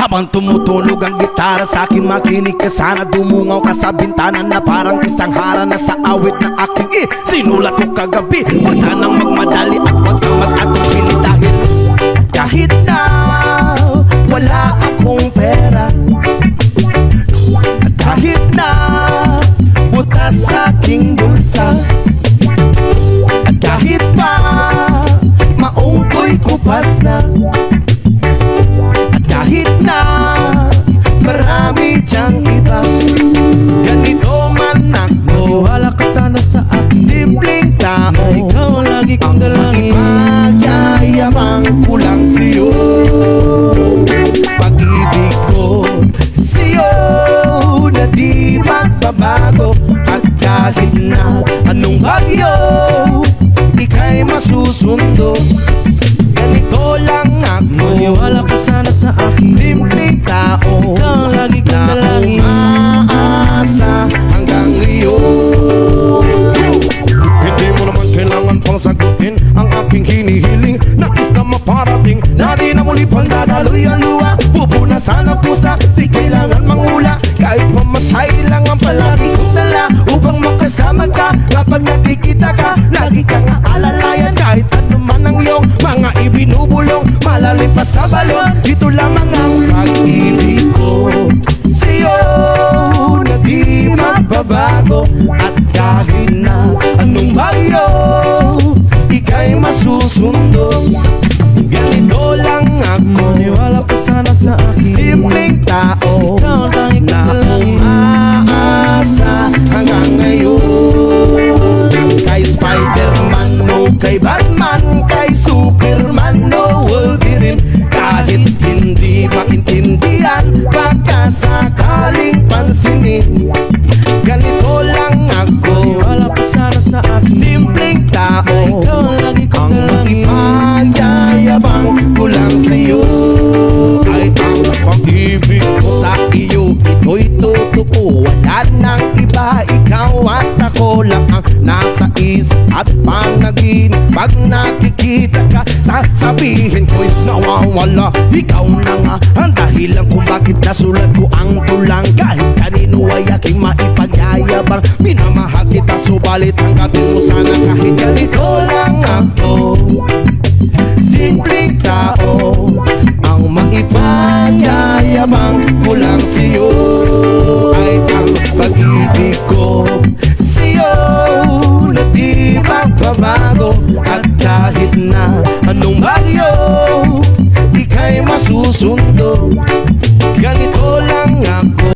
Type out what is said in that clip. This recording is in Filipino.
Habang tumutunog ang gitara sa akin, makinig ka sana. Dumungaw ka sa bintana na parang isang harana sa awit na aking sinulat ko kagabi. Huwag sanang magmadali at huwag kang mag-atupili kahit na wala akong pera, kahit na butas sa aking bulsa, at kahit pa maong ko'y kupas na, at kahit na marami diyang iba, ganito man ako. Wala ka sana sa akin, Simpleng tao, ikaw ang lagi kong dalangin. Magyayabang ko lang sa'yo. Pag-ibig ko sa'yo na di magbabago, at kahit na anong bagyo ika'y masusundo. Ganito lang ako, Maniwala ka sana sa akin, simpleng tao, ikaw ang lagi kong na dalangin. umaasa hanggang ngayon. Hindi mo naman kailangan pang sagutin ang aking hinihiling. Nais na maparating na di na muli pang dadaloy ang luha. Pupunasan ang pusa, di kailangan mangula. Kahit pamasahe lang ang palagi kong dala upang makasama ka. Kapag nakikita ka, lagi kang aalalayan. Kahit ano man ang iyong mga ibinubulong, malalim pa sa balon, ito lamang ang pag-ibig ko sa'yo na di magbabago. At kahit na anong bagyo ika'y masusundo. Ganito lang ako, Maniwala ka sana sa akin, simpleng tao, ikaw ang lagi kong na dalangin. umaasa hanggang ngayon. Kay Spider-Man o kay Batman, kay Superman o Wolverine, kahit hindi maintindihan, baka sakaling pansinin. Ganito lang ako, Maniwala ka sana sa akin, simpleng tao, ikaw ang lagi kong ang dalangin. magyayabang ko lang sa'yo. Ay ang pag-ibig ko sa iyo, ito'y totoo. Wala nang iba, ikaw at ako lang ang nasa isip at panaginip. Pag nakikita ka, sasabihin ko'y nawawala. Ikaw na nga ang dahilan kung bakit nasulat ko ang tulang. Kahit kanino ay aking maipagyayabang, minamahal kita subalit hanggatin mo sana. Kahit ganito lang ako, simpleng tao, ang maipagyayaban